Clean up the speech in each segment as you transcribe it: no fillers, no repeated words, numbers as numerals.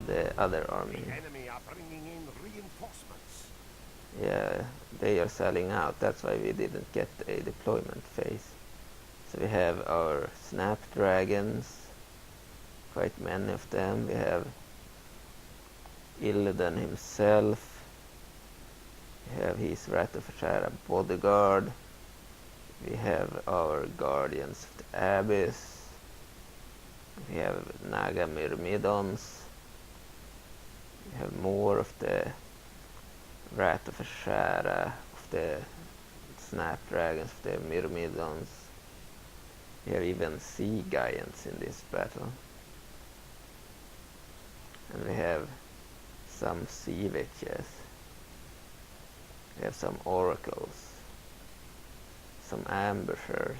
the other army. The enemy are bringing in reinforcements. Yeah, they are selling out. That's why we didn't get a deployment phase. So we have our snapdragons, quite many of them. We have Illidan himself. We have his Ratafashara bodyguard. We have our guardians of the abyss. We have Naga Myrmidons. We have more of the Ratafashara, of the snapdragons, of the Myrmidons. We have even sea giants in this battle. And we have some sea witches. We have some oracles, some ambushers,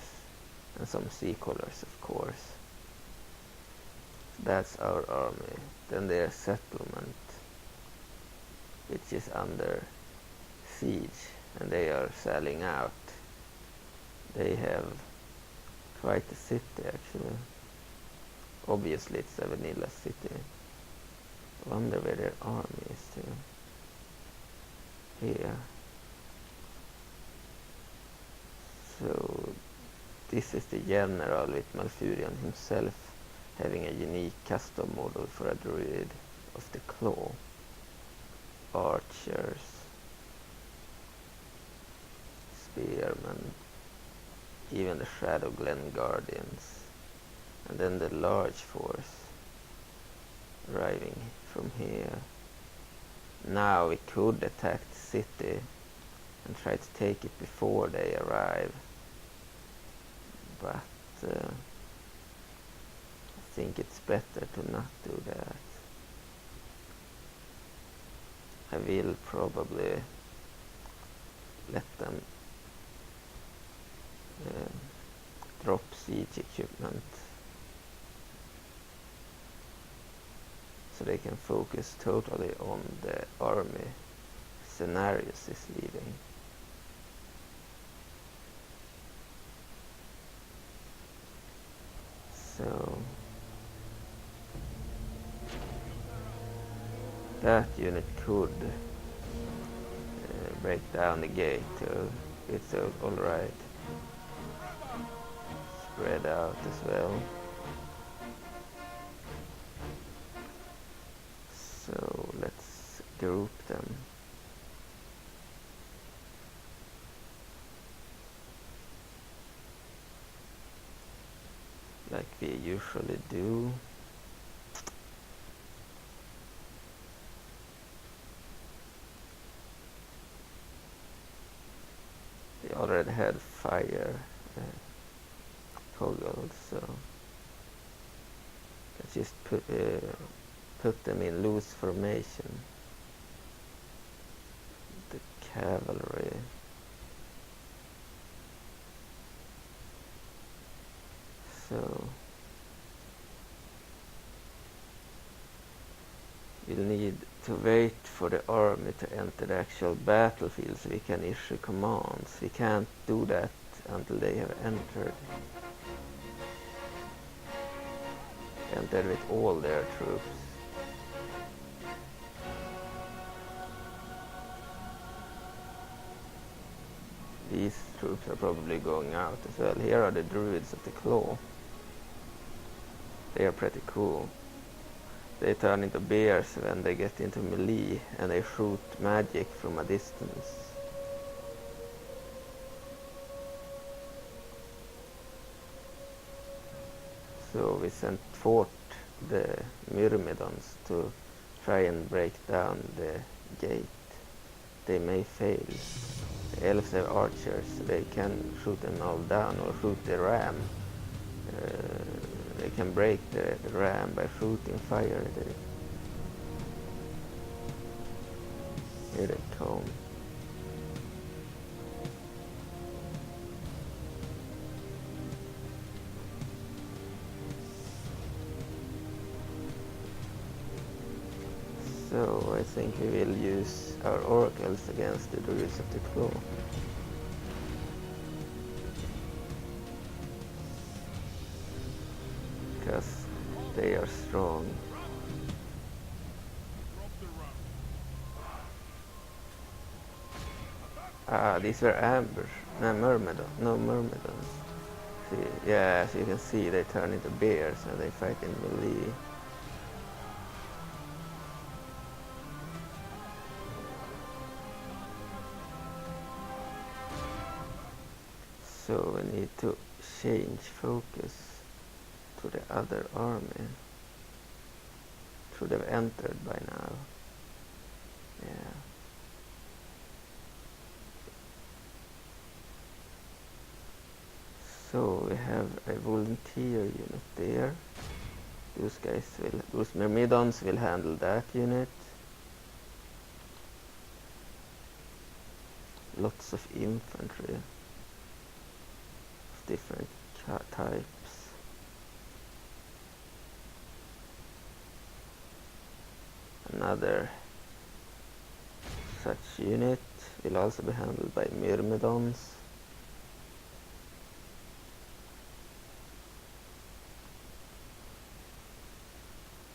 and some sea callers, of course. That's our army. Then there's settlement, which is under siege, and they are selling out. They have quite a city, actually. Obviously it's a vanilla city. I wonder where their army is too. Here. So this is the general with Malfurion himself having a unique custom model for a druid of the claw. Archers, spearmen, even the Shadow Glen Guardians, and then the large force arriving from here. Now we could attack the city and try to take it before they arrive, but I think it's better to not do that. I will probably let them drop siege equipment so they can focus totally on the army Cenarius is leading. So that unit could break down the gate. It's alright. Spread out as well. So let's group them. Like we usually do. They already had fire toggles, so let's just put them in loose formation. The cavalry. So we'll need to wait for the army to enter the actual battlefield so we can issue commands. We can't do that until they have entered with all their troops. These troops are probably going out as well. Here are the druids of the claw. They are pretty cool. They turn into bears when they get into melee and they shoot magic from a distance. So we sent forth the Myrmidons to try and break down the gate. They may fail. The elves have archers, so they can shoot them all down or shoot the ram. They can break the ram by shooting fire at it. Here they come. So I think we will use our oracles against the druids of the claw. Because they are strong. Ah, these were ambush. No, myrmidon. No, myrmidons. See, yeah, as you can see, they turn into bears and they fight in melee. So we need to change focus to the other army. Should have entered by now. Yeah. So we have a volunteer unit there. Those myrmidons will handle that unit. Lots of infantry of different types. Another such unit will also be handled by myrmidons.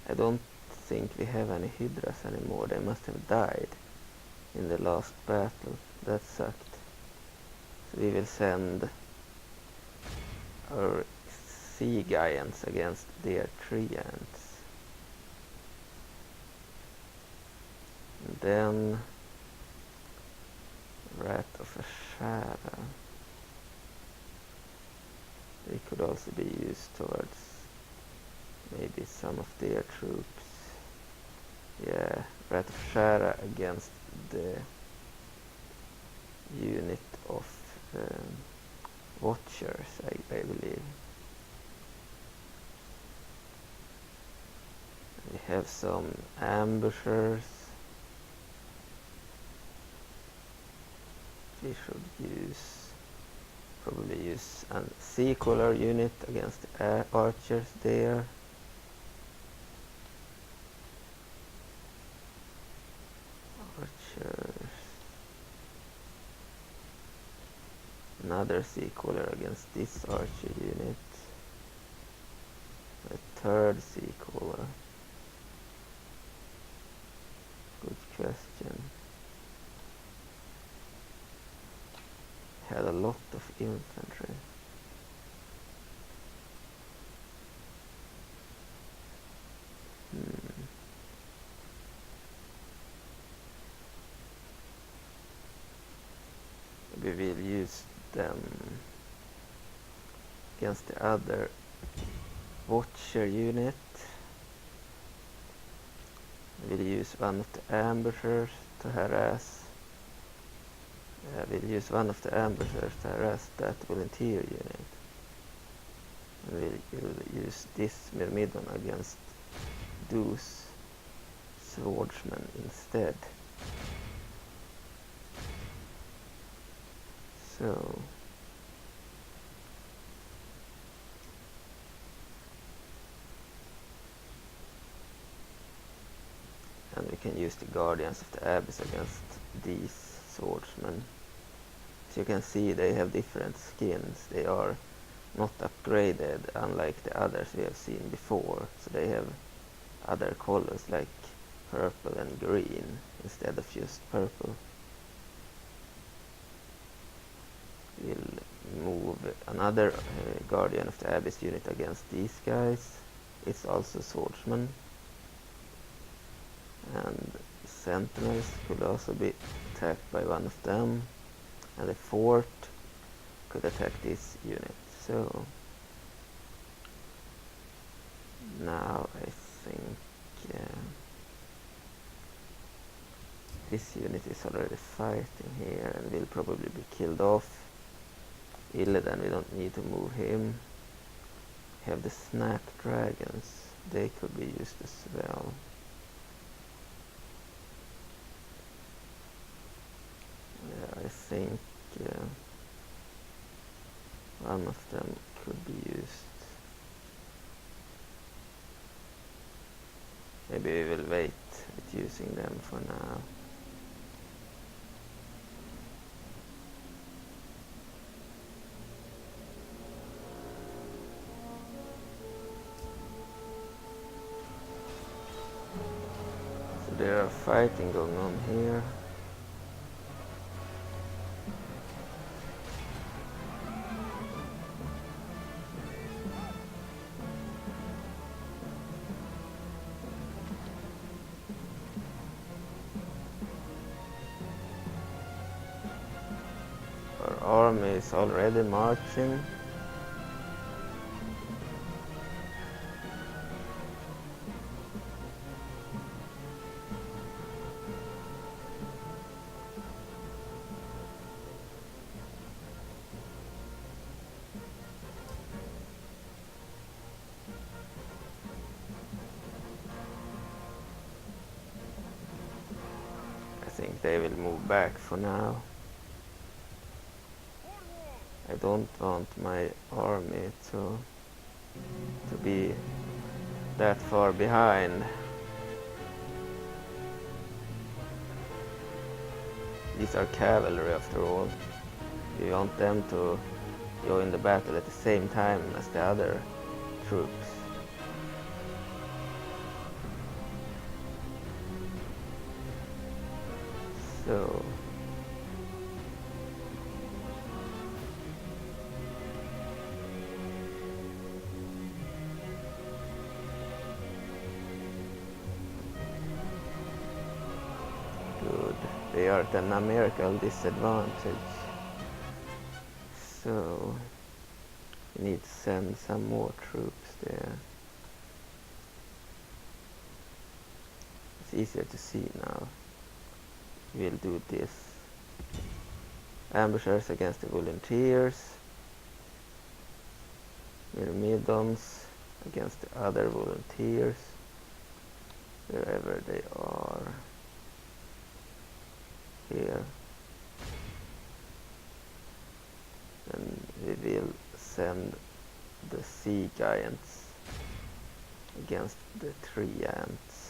I don't think we have any hydras anymore. They must have died in the last battle. That sucked. So we will send our sea giants against their tree ants. And then Rat of Ashara. They could also be used towards maybe some of their troops. Yeah, Rat of Ashara against the unit of Watchers, I believe. We have some ambushers. We should probably use a sequeler unit against the archers there. Archers. Another sequeler against this archer unit. A third sequeler. Good question. Had a lot of infantry. We will use them against the other Watcher unit. We'll use one of the ambushers to harass. We'll use one of the ambushers to harass that volunteer unit. And we'll use this myrmidon against those swordsmen instead. So and we can use the Guardians of the Abyss against these swordsmen. As you can see, they have different skins. They are not upgraded unlike the others we have seen before. So they have other colors like purple and green instead of just purple. We'll move another Guardian of the Abyss unit against these guys. It's also swordsman. And sentinels could also be attacked by one of them. And the fort could attack this unit. So now I think this unit is already fighting here and will probably be killed off. Illidan, we don't need to move him. We have the snap dragons. They could be used as well. I think one of them could be used. Maybe we will wait with using them for now. So there are fighting going on here. army is already marching. I think they will move back for now. I don't want my army to be that far behind. These are cavalry after all. We want them to join the battle at the same time as the other troops. So good. They are at a numerical disadvantage. So we need to send some more troops there. It's easier to see now. We'll do this. Ambushers against the volunteers. Myrmidons against the other volunteers. Wherever they are. Here. Then we will send the sea giants against the tree ants.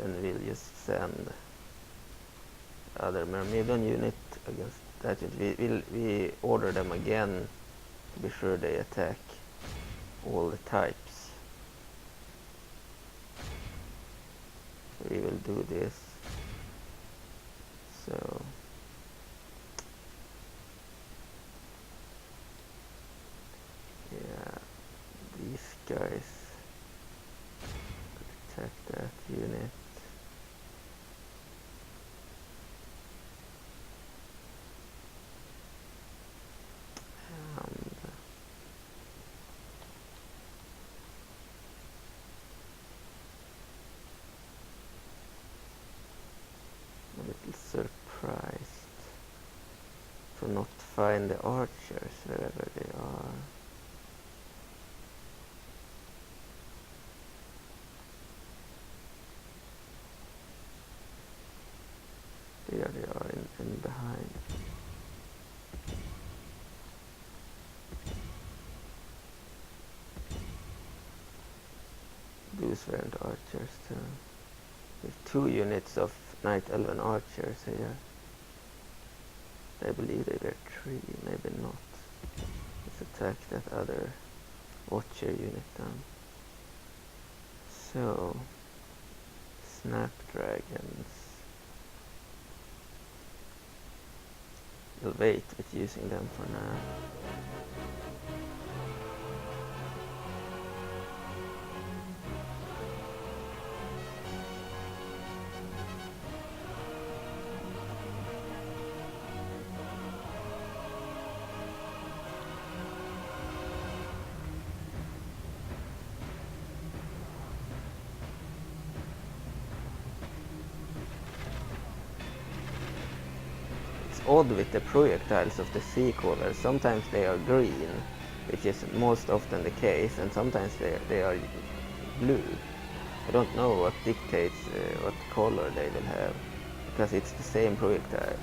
And then we'll just send other Myrmidon unit against that unit. We order them again to be sure they attack all the types. We will do this. So yeah, these guys attack that unit. Surprised to not find the archers wherever they are. There they are in behind. Those weren't archers too. With 2 units of Night Elven archers here. I believe they were 3, maybe not. Let's attack that other Watcher unit then. So, Snapdragons. We'll wait with using them for now. Odd with the projectiles of the sea crawlers. Sometimes they are green, which is most often the case, and sometimes they are blue. I don't know what dictates what color they will have, because it's the same projectile.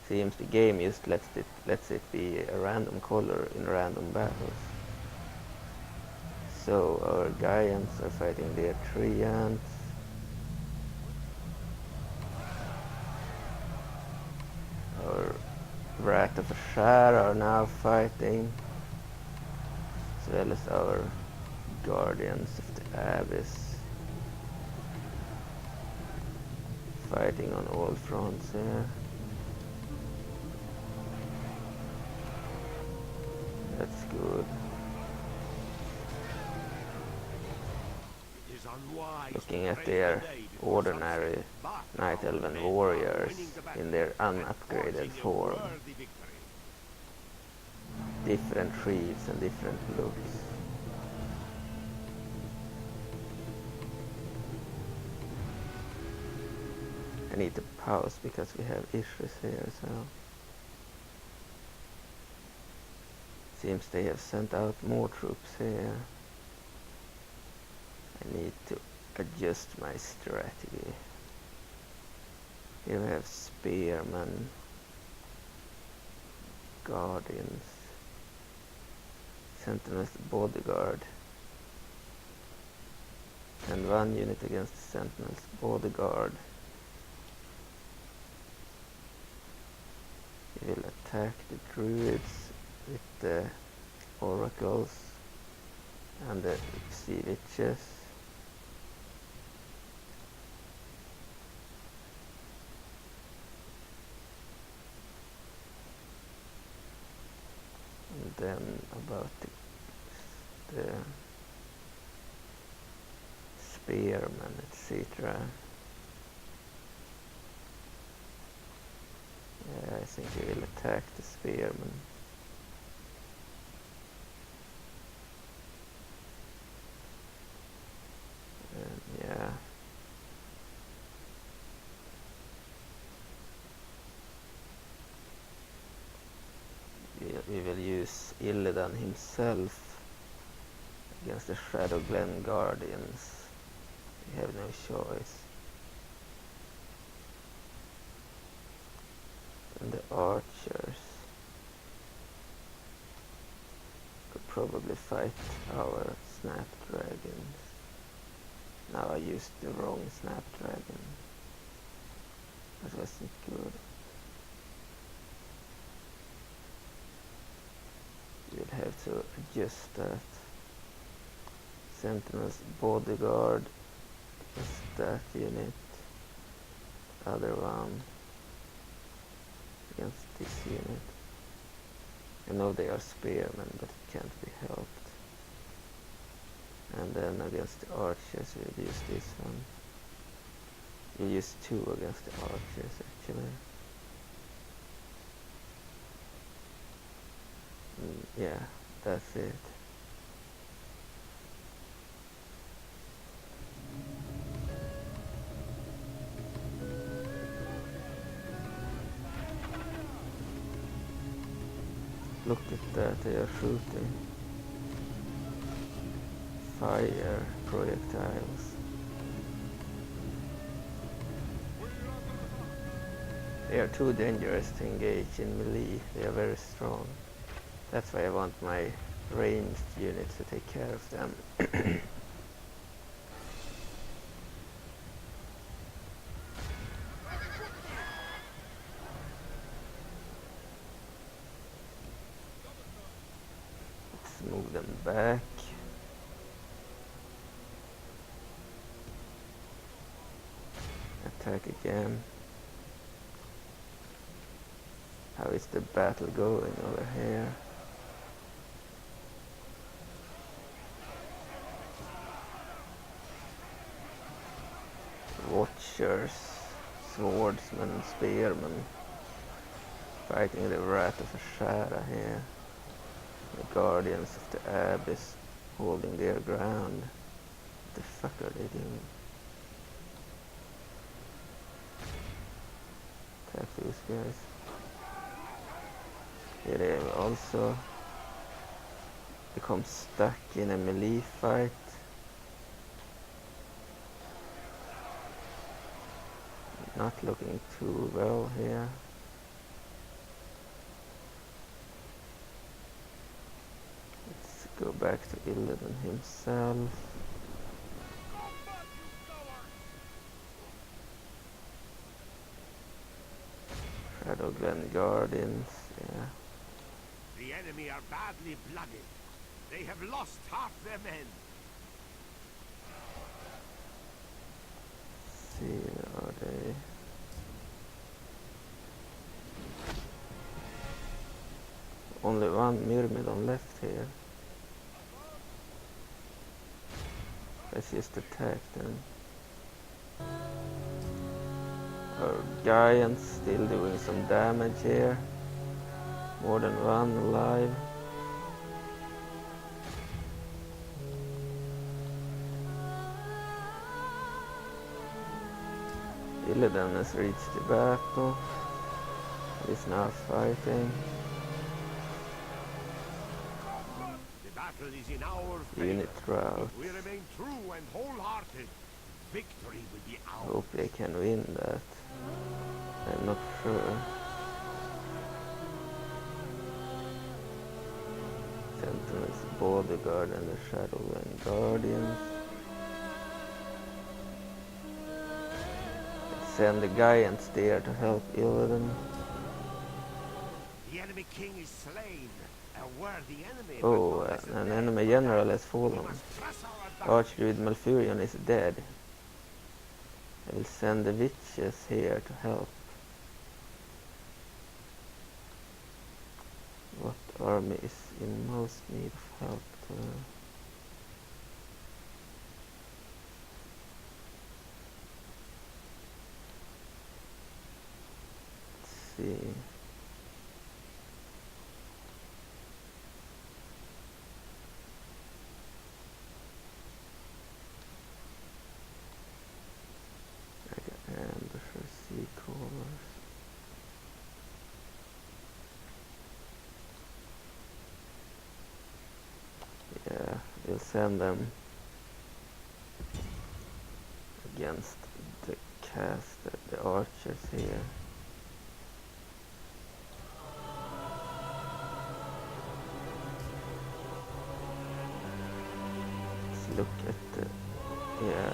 Seems the game just lets it be a random color in random battles. So our giants are fighting their tree ants. Our Wrath of Ashar are now fighting, as well as our Guardians of the Abyss, fighting on all fronts here. That's good. It is unwise looking to at praise their the day before ordinary sunset, but Night our Elven men are warriors winning the battle in their and unupgraded forging a form. worthy victory. Different trees and different looks. I need to pause because we have issues here, so seems they have sent out more troops here. I need to adjust my strategy. Here we have spearmen, guardians, sentinel's bodyguard, and one unit against the sentinel's bodyguard. We will attack the druids with the oracles and the sea witches. And then about the spearmen, etc. Yeah, I think we will attack the spearmen. Yeah. We will use Illidan himself against the Shadow Glen Guardians. We have no choice. And the archers could probably fight our snapdragons. Now I used the wrong snapdragon. That wasn't good. We'll have to adjust that. Sentinel's bodyguard is that unit. Other one against this unit. I know they are spearmen, but it can't be helped. And then against the archers we'll use this one. We'll use 2 against the archers actually. Yeah, that's it. Look at that, they are shooting fire projectiles. They are too dangerous to engage in melee, they are very strong. That's why I want my ranged units to take care of them. Let's move them back. Attack again. How is the battle going over here? Watchers, swordsmen, spearmen, fighting the Wrath of Ashara here. The Guardians of the Abyss holding their ground. What the fuck are they doing? Attack those guys. Here they have also become stuck in a melee fight. Not looking too well here. Let's go back to Illidan himself. Shadow Glen Guardians, yeah. The enemy are badly blooded. They have lost half their men. See, where are they? Only one Myrmidon left here. Let's just attack then. Our giant's still doing some damage here. More than one alive. Illidan has reached the battle. He's now fighting. The battle is in our favor. Unit rout. If we remain true and wholehearted, victory will be ours. Hope they can win that. I'm not sure. Sentinels, bodyguard and the Shadowland Guardians. Let's send the giants there to help Illidan. The enemy king is slain. A worthy enemy. Oh, an enemy general has fallen. Archdruid Malfurion is dead. I will send the witches here to help. What army is in most need of help? Let's see. Ambusher, sea crawlers. Yeah, we'll send them against the caster, the archers here. Let's look at the, yeah,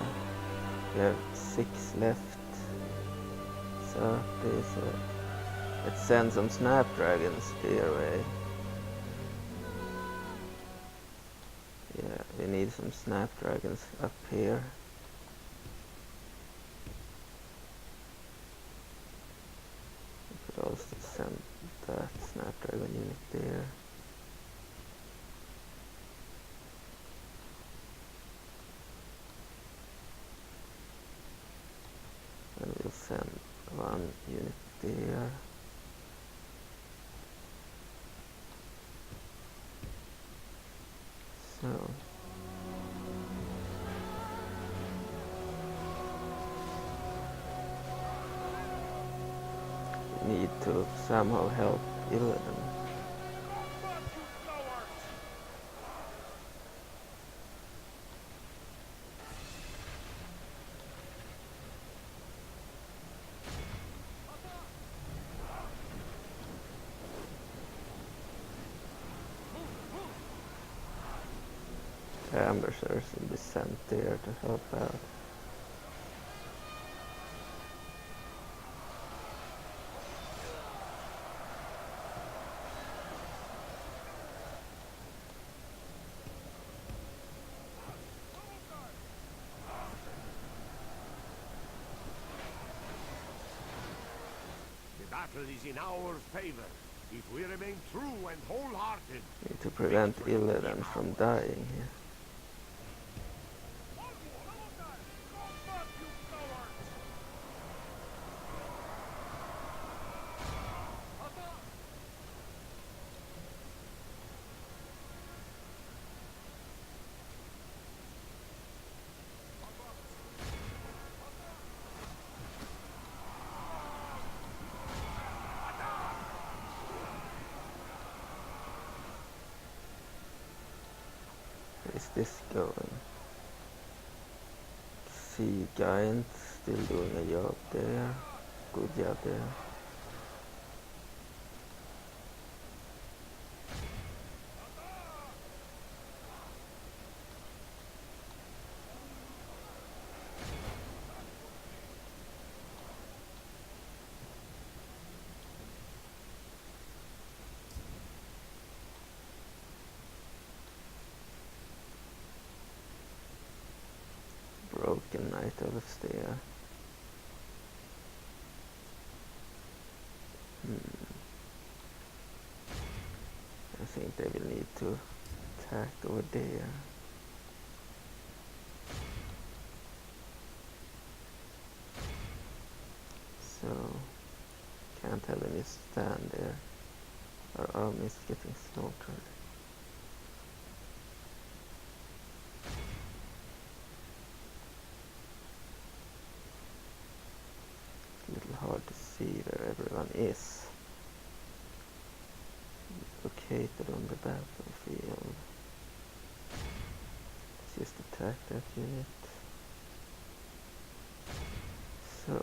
we have 6 left. 30, so let's send some snapdragons their way. Yeah, we need some snapdragons up here. We could also send that snapdragon unit there. And we'll send one unit there. So we need to somehow help Illidan. Ambushers will be sent there to help out. The battle is in our favor. If we remain true and wholehearted, Need to prevent Illidan from dying here. Is this going? Sea giant still doing a job there. Good job there. Broken Night Elven there. I think they will need to attack over there. can't have any stand there. Our army is getting slaughtered. It's a little hard to see where everyone is located on the battlefield. Let's just attack that unit. So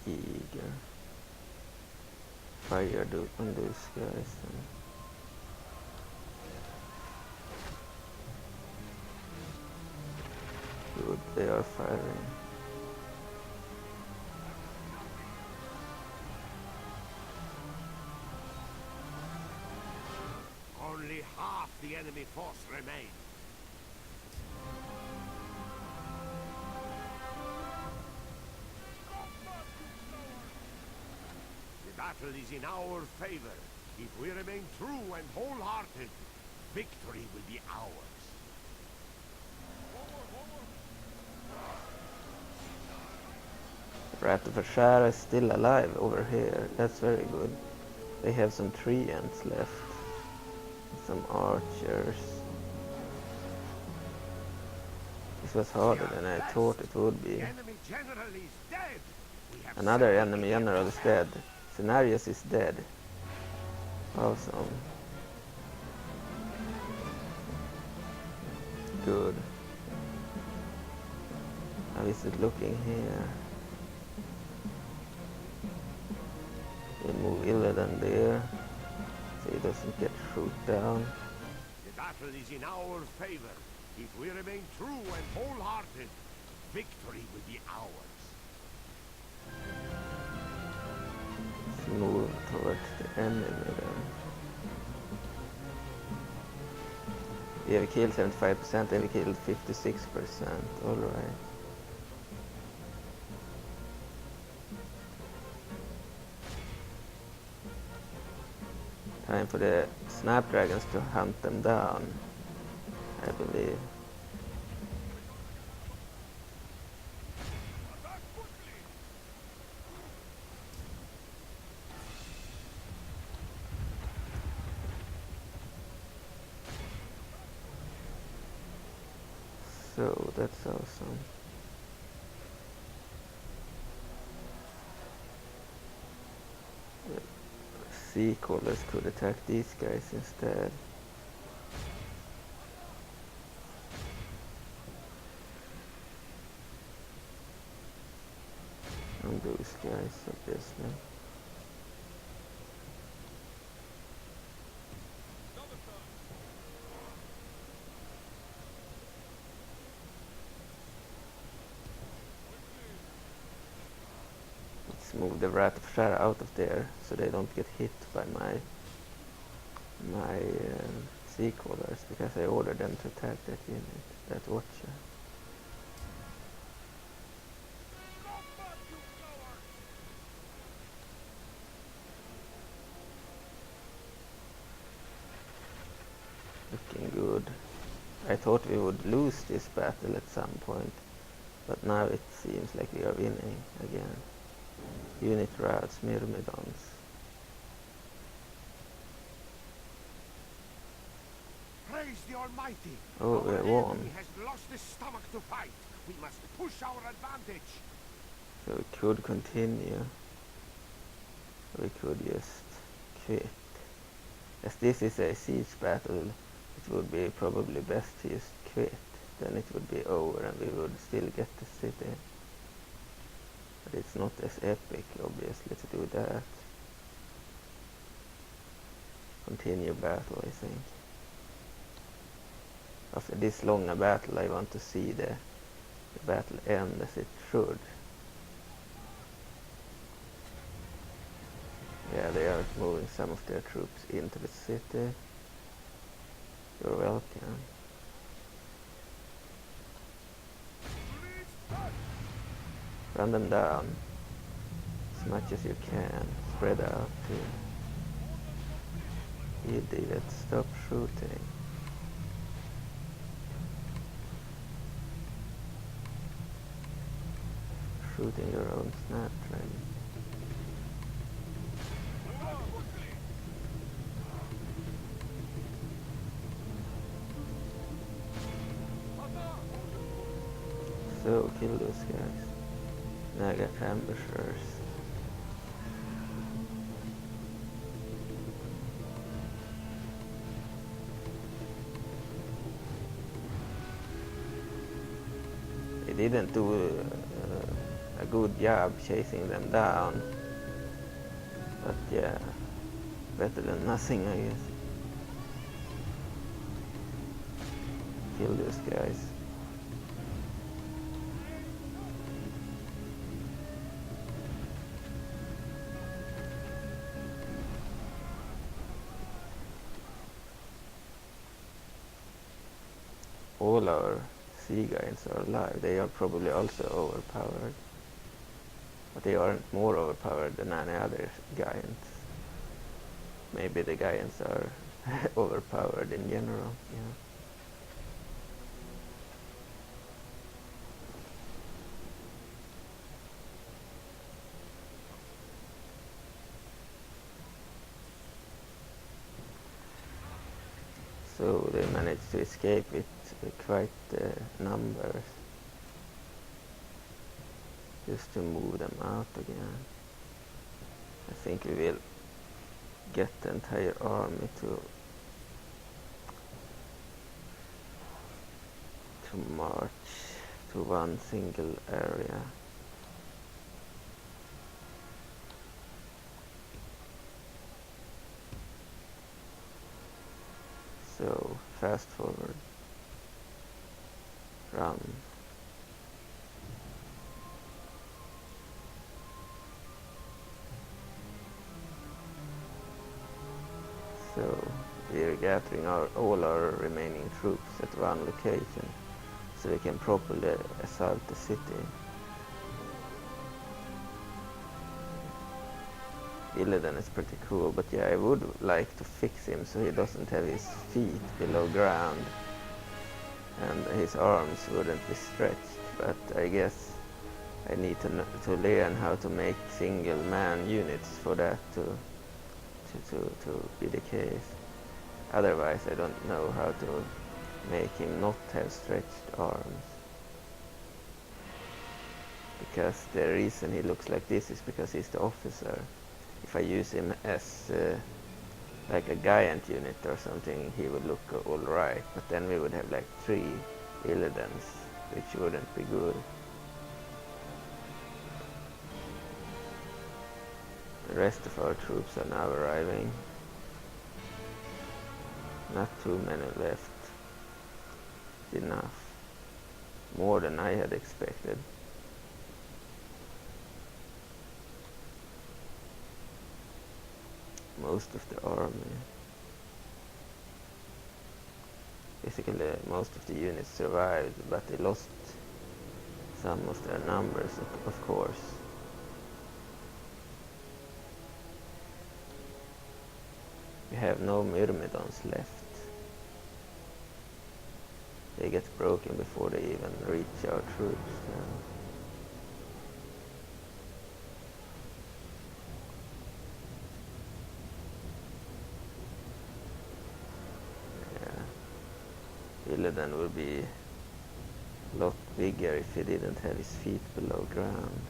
eager. Fire on those guys then. Good, they are firing. Only half the enemy force remains. The battle is in our favor. If we remain true and wholehearted, victory will be ours. Rat of Ashara is still alive over here. That's very good. They have some treants left. Some archers. This was harder than I thought it would be. The enemy general is dead. Another enemy general is dead. Cenarius is dead. Awesome. Good. How is it looking here? We'll move Illidan there, so he doesn't get shoot down. The battle is in our favor. If we remain true and wholehearted, victory will be ours. Let's move towards the enemy then. We have killed 75% and we killed 56%. Alright. Time for the snapdragons to hunt them down, I believe. So that's awesome. Sea callers could attack these guys instead. And those guys, obviously. Let's move the Rat of Shara out of there so they don't get hit by my sea callers, because I ordered them to attack that unit, that watcher. Looking good. I thought we would lose this battle at some point, but now it seems like we are winning again. Unit routes, Myrmidons. Praise the Almighty! Oh, we won. Enemy has lost his stomach to fight. We must push our advantage. So we could continue. We could just quit. As this is a siege battle, it would be probably best to just quit. Then it would be over and we would still get the city. But it's not as epic, obviously, to do that. Continue battle, I think. After this long a battle, I want to see the battle end as it should. Yeah, they are moving some of their troops into the city. You're welcome. Run them down as much as you can. Spread out here. Idiot, stop shooting. shooting your own snapdragon. So kill those guys. Naga ambushers. They didn't do a good job chasing them down, but yeah, better than nothing, I guess. Kill those guys. All our sea giants are alive. They are probably also overpowered, but they aren't more overpowered than any other giants. Maybe the giants are overpowered in general, yeah. So they managed to escape with quite numbers, just to move them out again. I think we will get the entire army to march to one single area. So fast forward, run. So we are gathering all our remaining troops at one location, so we can properly assault the city. Illidan is pretty cool, but yeah, I would like to fix him so he doesn't have his feet below ground and his arms wouldn't be stretched, but I guess I need to learn how to make single man units for that to be the case. Otherwise I don't know how to make him not have stretched arms. Because the reason he looks like this is because he's the officer. If I use him as like a giant unit or something, he would look alright, but then we would have like 3 Illidans, which wouldn't be good. The rest of our troops are now arriving. Not too many left. Enough. More than I had expected. Most of the army. Basically, most of the units survived, but they lost some of their numbers, of course. We have no Myrmidons left. They get broken before they even reach our troops. Illidan would be a lot bigger if he didn't have his feet below ground.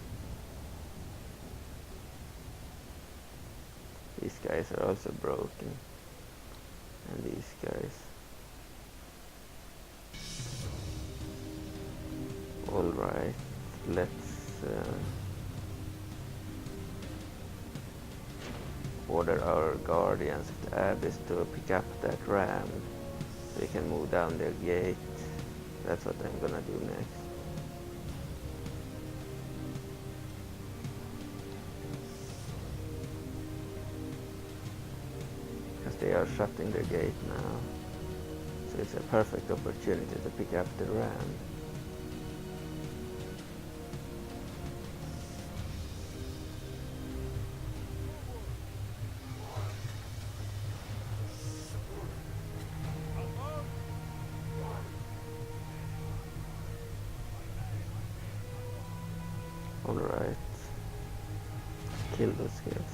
These guys are also broken. And these guys. Alright, let's order our guardians of the abyss to pick up that ram. They can move down their gate. That's what I'm gonna do next. Because they are shutting their gate now. So it's a perfect opportunity to pick up the ram. Alright. Kill those guys.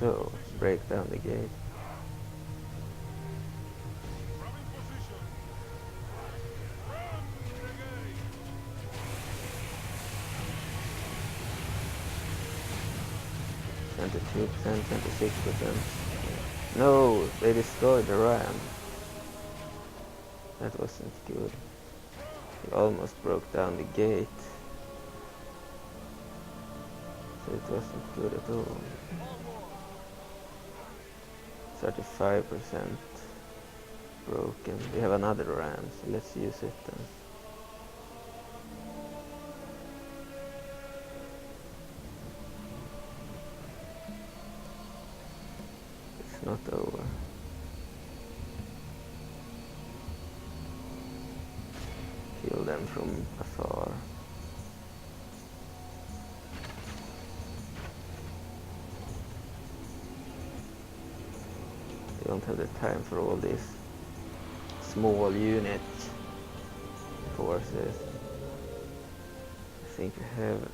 So, break down the gate. Two percent, 26%. No, they destroyed the ram. That wasn't good. He almost broke down the gate. So it wasn't good at all. 35% broken. We have another ram, so let's use it then. It's not over. Kill them from afar. We don't have the time for all these small unit forces. I think we have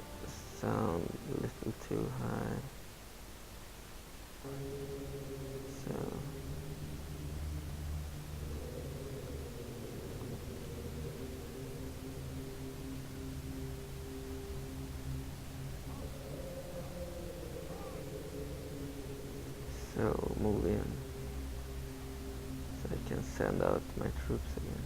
sound a little too high. So move in, so I can send out my troops again.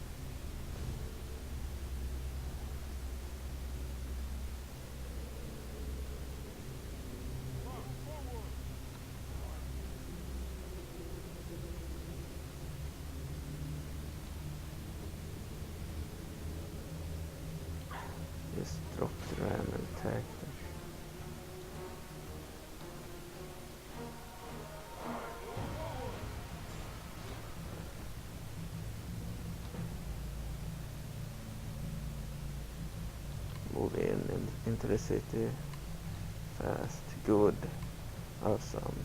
Just drop the ram and attack them. Move in and into the city fast. Good. Awesome.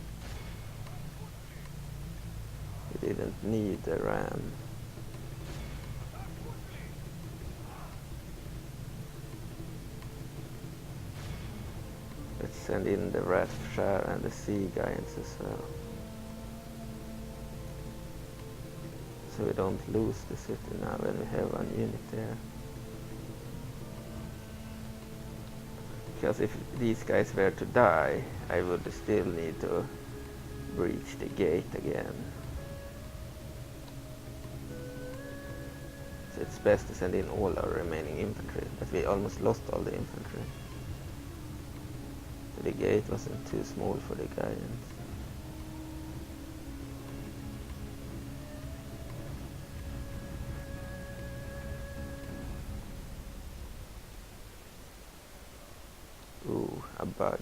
We didn't need the ram. Let's send in the rat share and the sea giants as well. So we don't lose the city now when we have one unit there. Because if these guys were to die, I would still need to breach the gate again. So it's best to send in all our remaining infantry, but we almost lost all the infantry. So the gate wasn't too small for the giants. Ooh, a bug.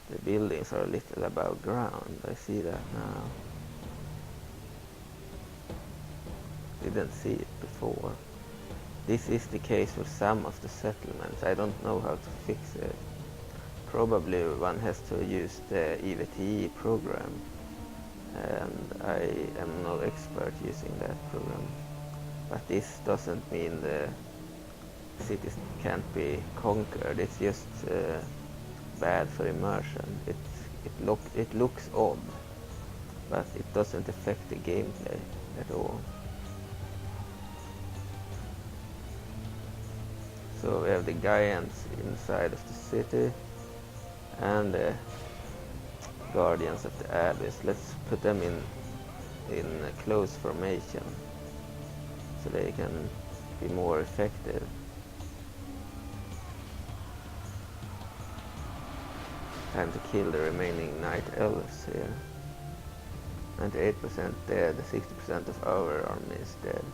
The buildings are a little above ground, I see that now. Didn't see it before. This is the case with some of the settlements. I don't know how to fix it. Probably one has to use the EVTE program, and I am no expert using that program. But this doesn't mean the cities can't be conquered. It's just bad for immersion. It looks odd, but it doesn't affect the gameplay at all. So we have the giants inside of the city and the guardians of the abyss. Let's put them in a close formation so they can be more effective. Time to kill the remaining Night Elves here. 98% dead, 60% of our army is dead.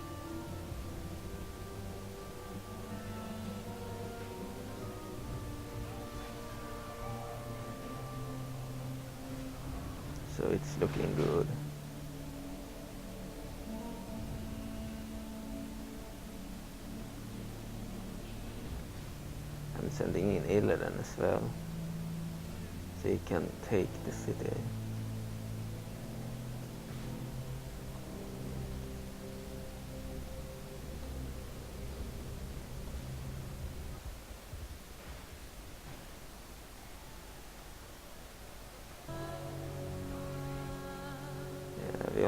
So it's looking good. I'm sending in Illidan as well, so he can take the city.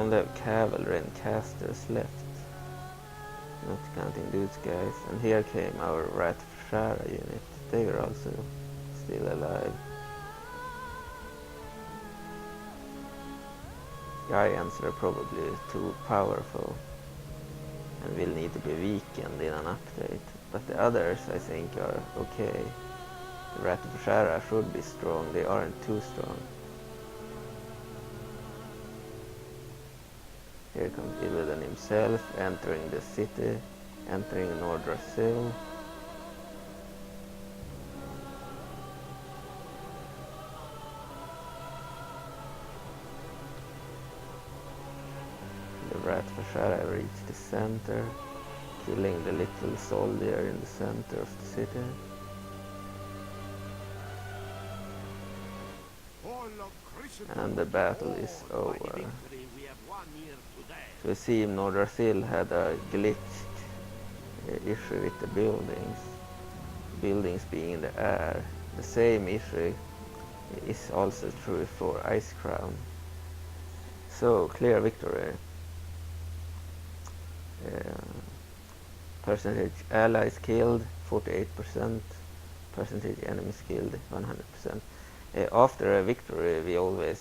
only have cavalry and casters left. Not counting these guys. And here came our Rat Shara unit. They are also still alive. Giants are probably too powerful and will need to be weakened in an update. But the others I think are okay. The Rat Shara should be strong. They aren't too strong. Here comes Illidan himself, entering the city, entering Nordrassil. The Rat Vashara reached the center, killing the little soldier in the center of the city. And the battle is over. So we see Nordrassil had a glitched issue with the buildings being in the air. The same issue is also true for Ice Crown. So clear victory. Percentage allies killed 48%, percentage enemies killed 100%. After a victory we always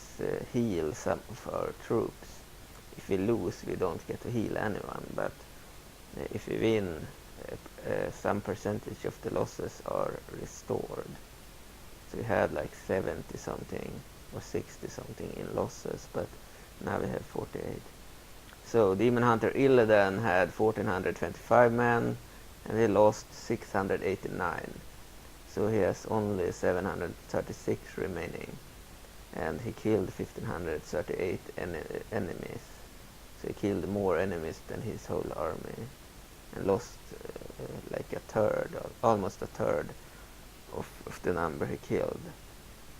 heal some of our troops. If we lose we don't get to heal anyone, but if we win some percentage of the losses are restored. So we had like 70 something or 60 something in losses, but now we have 48. So Demon Hunter Illidan had 1425 men and he lost 689. So he has only 736 remaining, and he killed 1538 enemies. So he killed more enemies than his whole army, and lost like a third, or almost a third of the number he killed,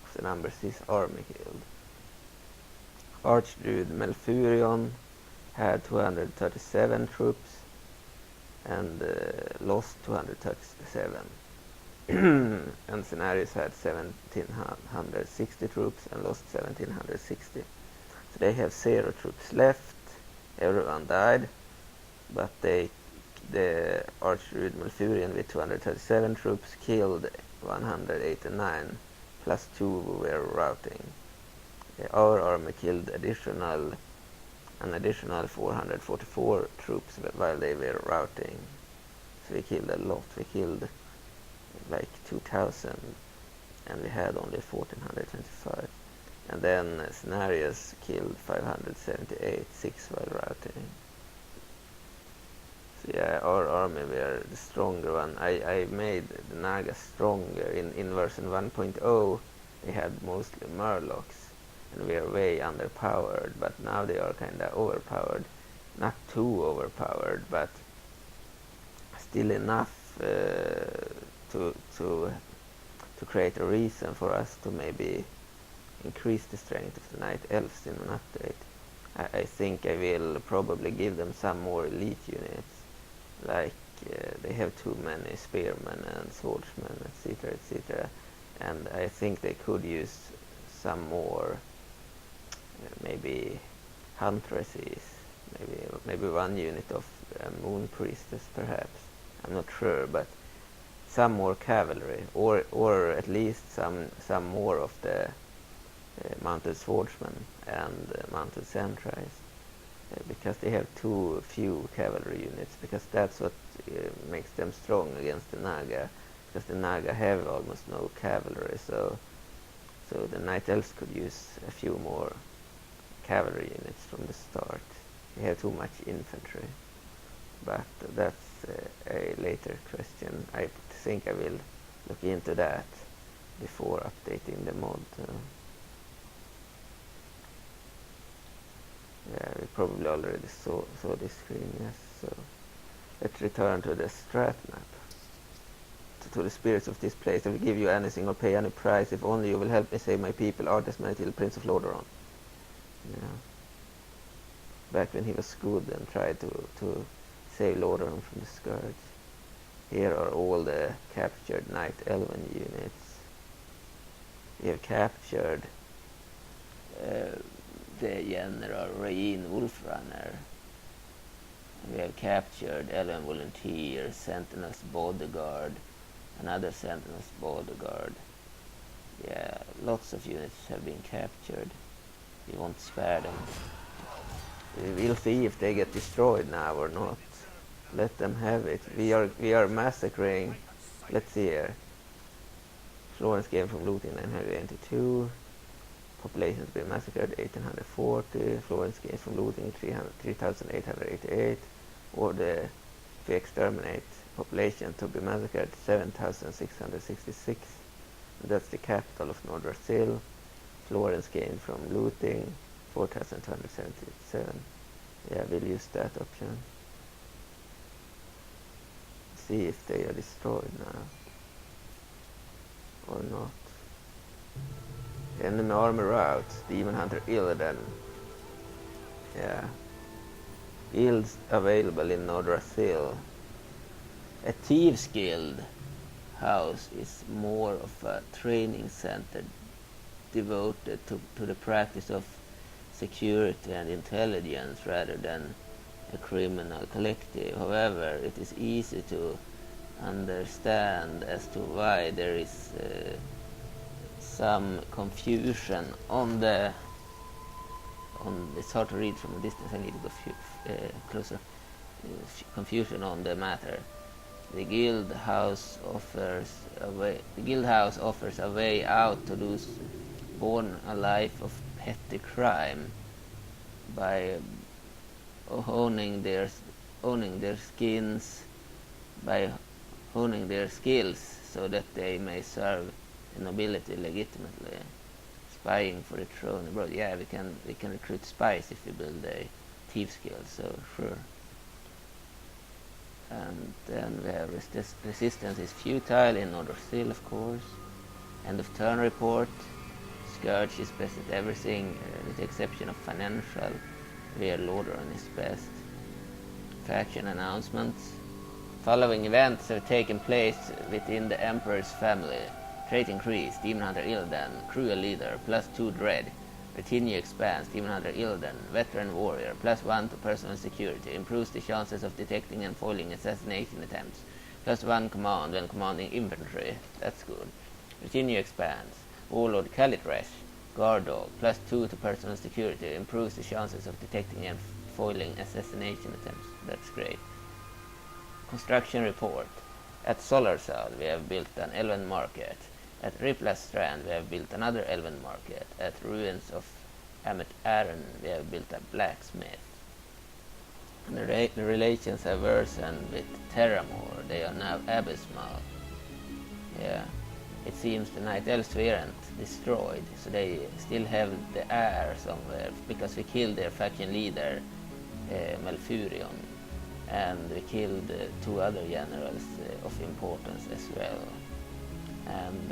of the numbers his army killed. Archdruid Malfurion had 237 troops and lost 237. And Cenarius had 1760 troops and lost 1760. So they have 0 troops left. Everyone died, but the Archdruid Malfurion with 237 troops killed 189, plus 2 were routing. Our army killed an additional 444 troops while they were routing. So we killed a lot. We killed like 2000 and we had only 1425. And then Cenarius killed 578, 6 while routing. So yeah, our army were the stronger one. I made the Naga stronger. In version 1.0 they had mostly Murlocs and we are way underpowered, but now they are kinda overpowered. Not too overpowered, but still enough to create a reason for us to maybe increase the strength of the Night Elves in an update. I think I will probably give them some more elite units, like they have too many spearmen and swordsmen, etc, etc, and I think they could use some more, maybe huntresses, maybe one unit of moon priestess perhaps. I'm not sure, but some more cavalry, or at least some more of the mounted swordsmen and mounted sentries, because they have too few cavalry units, because that's what makes them strong against the Naga, because the Naga have almost no cavalry, so the Night Elves could use a few more cavalry units from the start. They have too much infantry, but that's a later question. I think I will look into that before updating the mod. Yeah, we probably already saw this screen, yes. So let's return to the strat map. To the spirits of this place, I will give you anything or pay any price if only you will help me save my people, Artes Manitil, Prince of Lordaeron. Yeah. Back when he was good and tried to save Lordaeron from the Scourge. Here are all the captured Night Elven units. We have captured the General Rain Wolfrunner. We have captured Elven Volunteer, Sentinel's Bodyguard, another Sentinel's Bodyguard. Yeah, lots of units have been captured. We won't spare them. We'll see if they get destroyed now or not. Let them have it. We are massacring. Let's see here. Florence came from looting 982. Population has been massacred 1840. Florence came from looting 3888. Order to exterminate population to be massacred 7666. That's the capital of Nordrassil. Florence came from looting 4277. Yeah, we'll use that option. See if they are destroyed now or not. Enemy armor out. Demon Hunter Illidan. Yeah. Guilds available in Nordrassil. A Thieves Guild house is more of a training center devoted to the practice of security and intelligence rather than a criminal collective. However, it is easy to understand as to why there is some confusion on the it's hard to read from a distance. I need to go closer. Confusion on the matter. The guild house offers a way out to those born a life of petty crime by honing their skills so that they may serve the nobility legitimately. Spying for the throne abroad. Yeah, we can recruit spies if we build a thieves guild, so sure. And then we have resistance is futile in Nordrassil, of course. End of turn report. Scourge is best at everything, with the exception of financial, where Lordran is best. Faction announcements. Following events have taken place within the Emperor's family. Trait increase, Demon Hunter Illidan, Cruel Leader, +2 Dread. Retinue expands, Demon Hunter Illidan, Veteran Warrior, +1 to personal security, improves the chances of detecting and foiling assassination attempts. +1 command when commanding infantry, that's good. Retinue expands, Warlord Kalitresh, Guard Dog, +2 to personal security, improves the chances of detecting and foiling assassination attempts, that's great. Construction report. At Solarsal we have built an Elven market. At Riplas Strand we have built another Elven market. At Ruins of Amet Aaron we have built a blacksmith. And the relations have worsened with Terramore. They are now abysmal. Yeah. It seems the Night Elves weren't destroyed, so they still have the air somewhere, because we killed their faction leader, Malfurion, and we killed 2 other generals of importance as well. And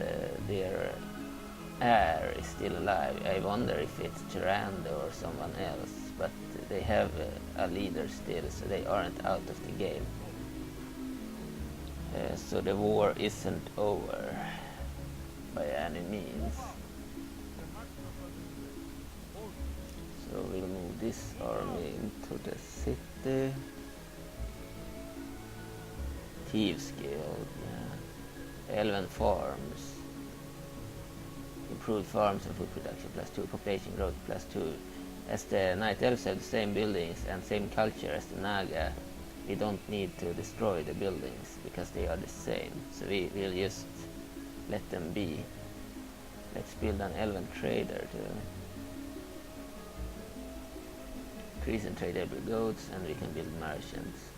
their heir is still alive. I wonder if it's Tyrande or someone else, but they have a leader still, so they aren't out of the game. So the war isn't over by any means. So we'll move this army into the city. Thieves Guild. Elven Farms. Improved farms and food production +2. Population growth +2. As the Night Elves have the same buildings and same culture as the Naga, we don't need to destroy the buildings because they are the same. So we'll just let them be. Let's build an Elven trader to increase and trade every goods, and we can build merchants.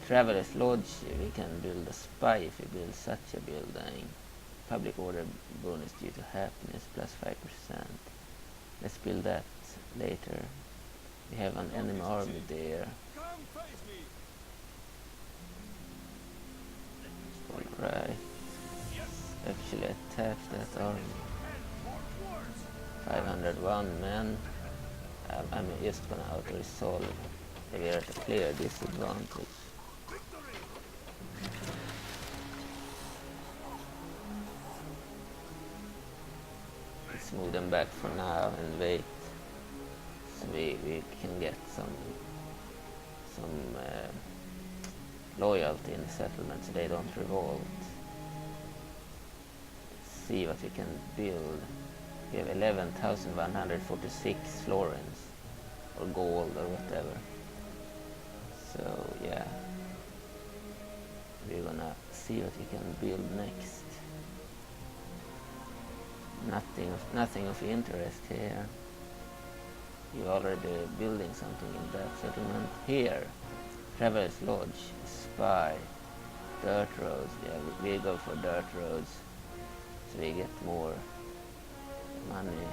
Traveler's Lodge, we can build a spy if we build such a building. Public order bonus due to happiness +5%. Let's build that later. We have an enemy army there. Alright. Actually attack that army. 501 men. I'm just gonna auto-resolve. We are at a clear disadvantage. Let's move them back for now and wait. we can get some loyalty in the settlement so they don't revolt. See what we can build. We have 11,146 florins or gold or whatever. So yeah, we're gonna see what we can build next. Nothing of interest here. You're already building something in that settlement. Here, Traveler's Lodge, Spy, Dirt Roads. Yeah, we go for dirt roads, so we get more money.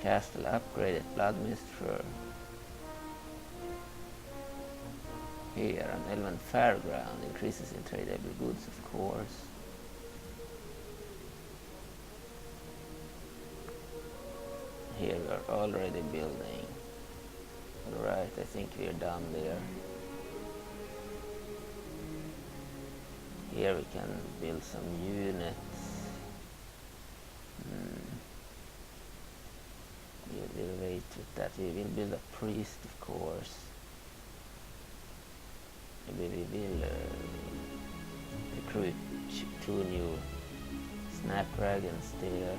Castle upgraded, Blood Mist Fur. Here, an Elven Fairground, increases in tradable goods, of course. Here we are already building. Alright, I think we're done there. Here we can build some units. We'll wait with that. We will build a priest, of course. Maybe we will recruit 2 new snapdragons there.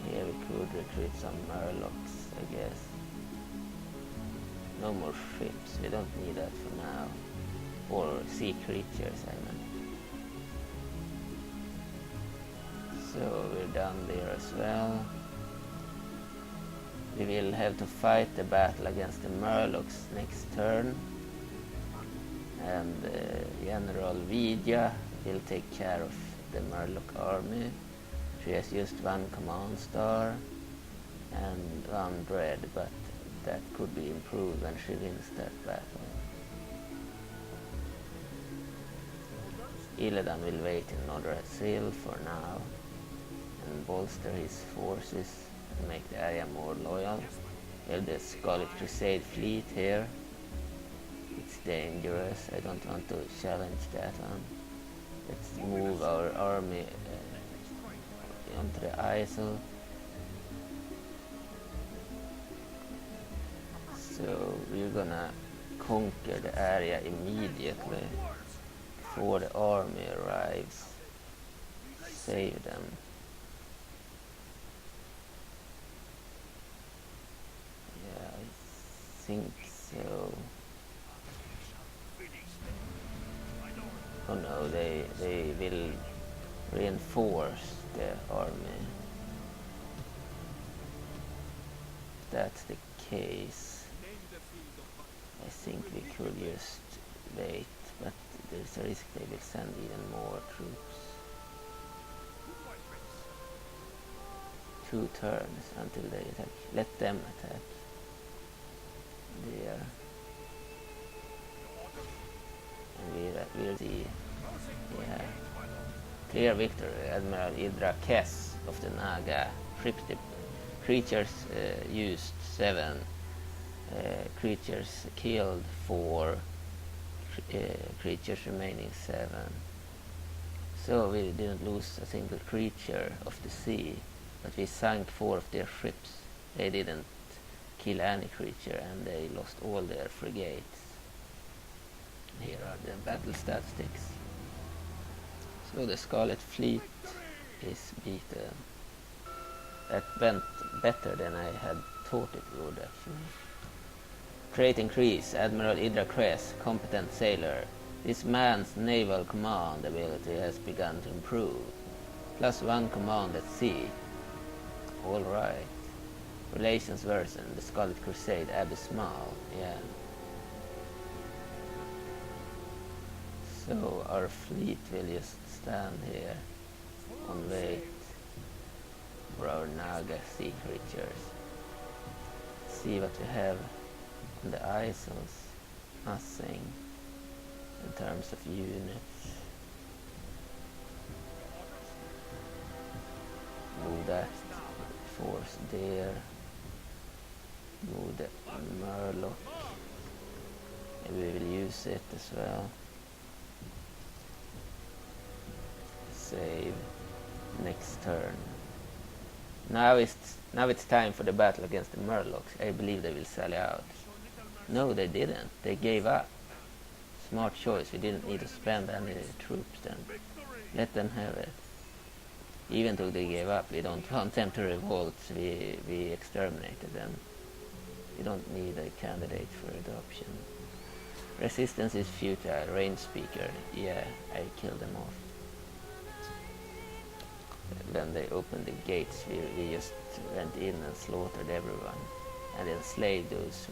Here we could recruit some murlocs, I guess. No more ships, we don't need that for now. Or sea creatures, I mean. So we're done there as well. We will have to fight the battle against the murlocs next turn. And General Vidya will take care of the murloc army. She has just 1 command star and 1 dread, but that could be improved when she wins that battle. Illidan will wait in Nordrassil for now and bolster his forces and make the area more loyal. We have the Scarlet Crusade fleet here. It's dangerous, I don't want to challenge that one. Let's move our army onto the Isle. So we're gonna conquer the area immediately before the army arrives. Save them. Yeah, I think so. Oh no, they will reinforce the army. If that's the case, I think we could just wait, but there's a risk they will send even more troops. 2 turns until they attack. Let them attack. There. And we'll see. Yeah. Clear victory. Admiral Idra Kess of the Naga. Creatures used 7. Creatures killed 4. Creatures remaining 7. So we didn't lose a single creature of the sea, but we sank 4 of their ships. They didn't kill any creature and they lost all their frigates. Here are the battle statistics. So the Scarlet Fleet is beaten. That went better than I had thought it would actually. Trait increase, Admiral Idra Kress, competent sailor. This man's naval command ability has begun to improve. +1 command at sea. Alright. Relations version, the Scarlet Crusade, Abysmal, yeah. So our fleet will just stand here on wait for our Naga sea creatures. See what we have on the isles. Nothing in terms of units. Move that force there. Move the Murloc. Maybe we will use it as well. Save. Next turn. Now it's time for the battle against the Murlocs. I believe they will sally out. No, they didn't. They gave up. Smart choice. We didn't need to spend any troops then. Let them have it. Even though they gave up, we don't want them to revolt. We exterminated them. We don't need a candidate for adoption. Resistance is futile. Range speaker. Yeah, I killed them off. When they opened the gates, we just went in and slaughtered everyone and enslaved those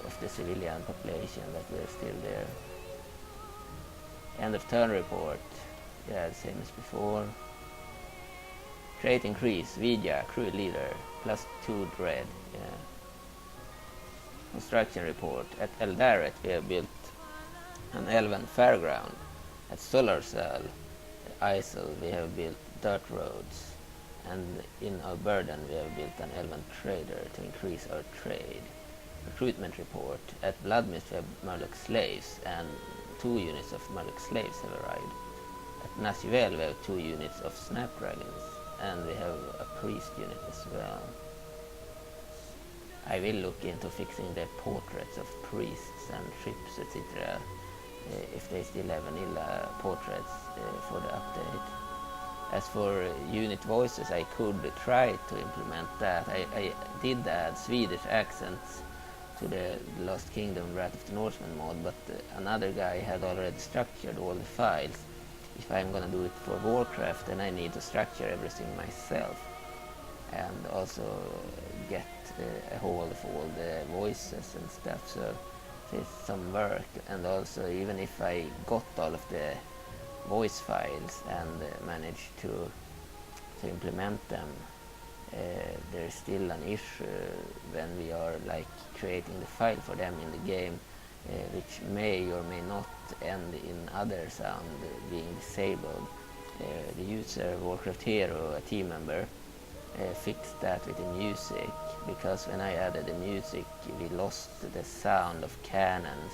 of the civilian population that were still there. End of turn report. Yeah, the same as before. Trait increase. Vidya, crew leader, +2 dread. Yeah. Construction report. At Eldaret we have built an elven fairground. At Solarcell, Isle, we have built dirt roads. And in Alberdan we have built an elven trader to increase our trade. Recruitment report. At Bloodmist we have Murloc slaves, and 2 units of Murloc slaves have arrived. At Nasivel we have 2 units of snapdragons, and we have a priest unit as well. I will look into fixing the portraits of priests and ships, etc. If they still have vanilla portraits for the update. As for unit voices, I could try to implement that. I did add Swedish accents to the Lost Kingdom Wrath of the Norseman mod, but another guy had already structured all the files. If I'm gonna do it for Warcraft, then I need to structure everything myself and also get a hold of all the voices and stuff, so it's some work. And also, even if I got all of the voice files and managed to implement them, there's still an issue when we are like creating the file for them in the game, which may or may not end in other sound being disabled. The user Warcraft Hero, a team member, fixed that with the music, because when I added the music we lost the sound of cannons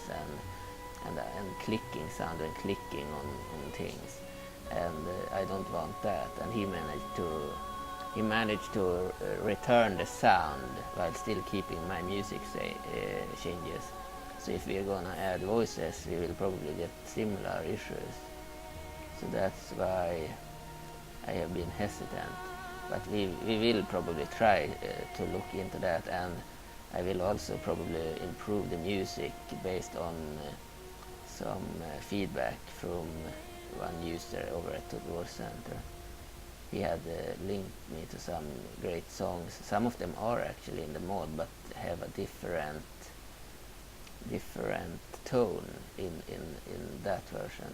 and clicking sound and clicking on things, and I don't want that. And he managed to return the sound while still keeping my music changes. So if we're gonna add voices, we will probably get similar issues. So that's why I have been hesitant. But we will probably try to look into that, and I will also probably improve the music based on some feedback from one user over at the War Center. He had linked me to some great songs. Some of them are actually in the mod, but have a different tone in that version.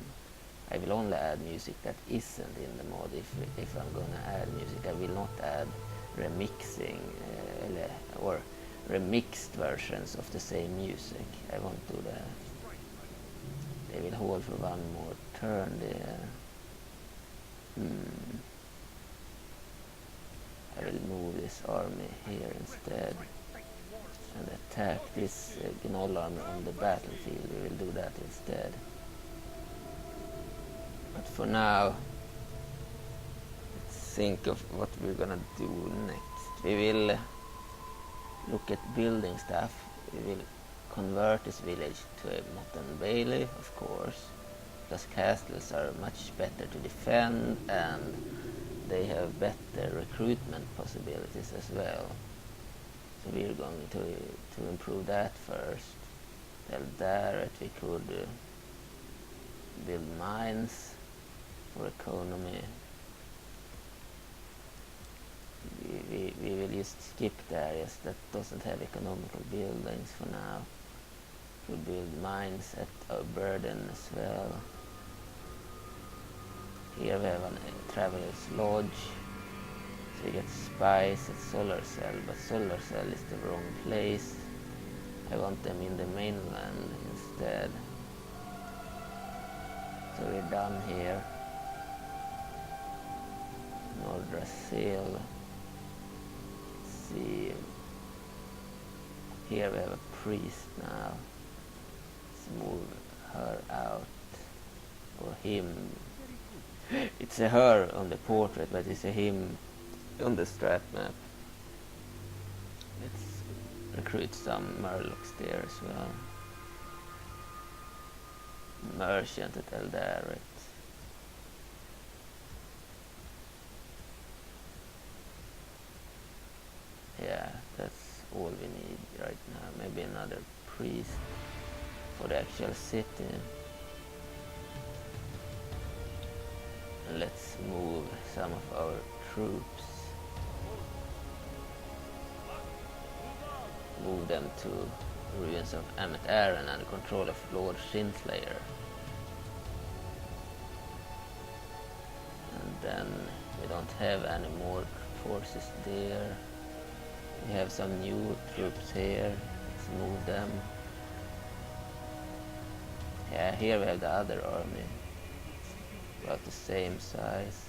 I will only add music that isn't in the mod if I'm gonna add music. I will not add remixing or remixed versions of the same music. I won't do that. They will hold for one more turn there. I will move this army here instead and attack this Gnoll army on the battlefield. We will do that instead. But for now, let's think of what we're gonna do next. We will look at building stuff. We will convert this village to a modern bailey, of course, because castles are much better to defend and they have better recruitment possibilities as well. So we're going to improve that first. Eldaret, we could build mines for economy. We will just skip the areas that doesn't have economical buildings for now. We'll build mines at our burden as well. Here we have a traveler's lodge. So we get spies at Solarcell, but Solarcell is the wrong place. I want them in the mainland instead. So we're done here. Nordrassil. Let's see. Here we have a priest now. Let's move her out. Or him. It's a her on the portrait, but it's a him on the strat map. Let's recruit some Murlocs there as well. Merchant at Eldaret. Yeah, that's all we need right now. Maybe another priest for the actual city. And let's move some of our troops. Move them to ruins of Amet Aaron under control of Lord Shinslayer. And then we don't have any more forces there. We have some new troops here. Let's move them. Yeah, here we have the other army. About the same size.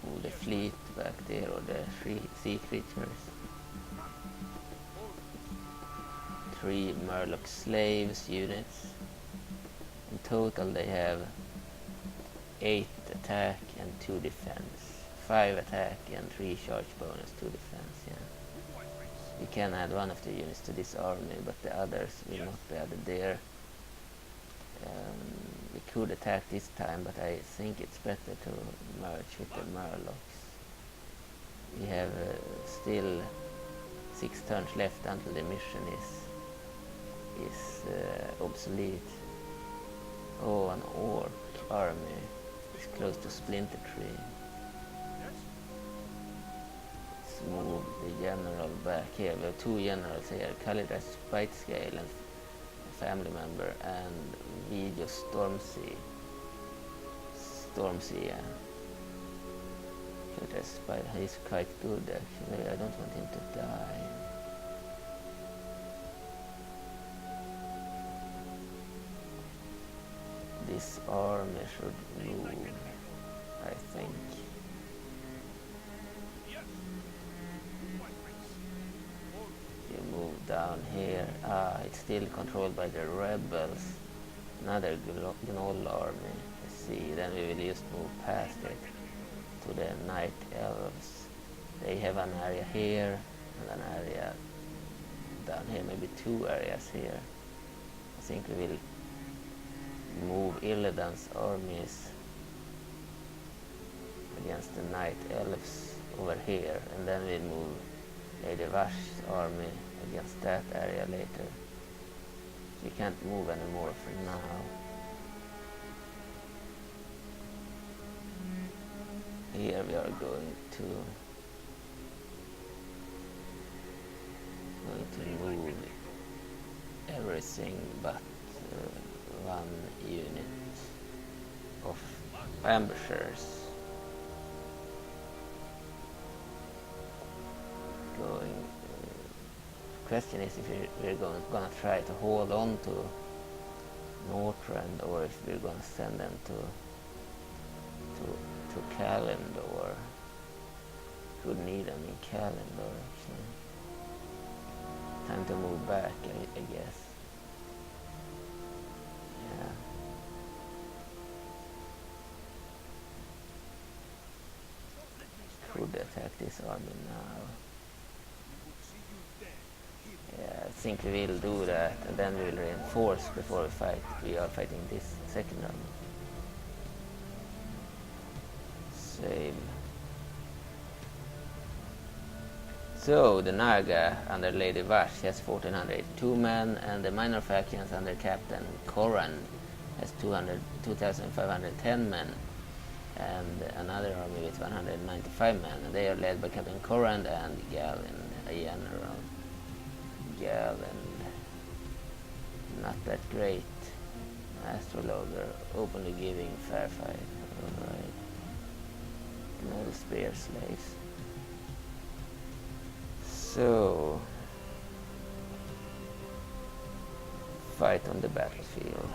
Move the fleet back there, or the sea creatures. 3 Murloc slaves units. In total they have 8 attack and 2 defense. 5 attack and 3 charge bonus, 2 defense, yeah. We can add one of the units to this army, but the others will not be added there. We could attack this time, but I think it's better to merge with the Murlocs. We have still 6 turns left until the mission is obsolete. Oh, an orc army is close to Splinter Tree. Let's move the general back here. We have 2 generals here, Kalidra Spitescale and family member, and Video Stormsea. Yeah. Kalidra Spite, he's quite good actually. I don't want him to die. This army should move, I think. You move down here. It's still controlled by the rebels. Another Gnoll army. Let's see, then we will just move past it to the Night Elves. They have an area here and an area down here, maybe 2 areas here. I think we will move Illidan's armies against the Night Elves over here, and then we'll move Lady Vash's army against that area later. We can't move anymore for now. Here we are going to move everything but 1 unit of ambushers. Question is if we're gonna try to hold on to Northrend, or if we're gonna send them to Kalendor. Could need them in Kalendor actually. Time to move back, I guess. Yeah. Could attack this army now. Yeah, I think we will do that, and then we will reinforce before we fight. We are fighting this second army. Save. So the Naga under Lady Vash has 1482 men, and the minor factions under Captain Koran has 2510 men, and another army with 195 men, and they are led by Captain Koran and Galen, a general. Galen, not that great. Astrologer, openly giving fair fight. Alright. No spear slaves. So, fight on the battlefield.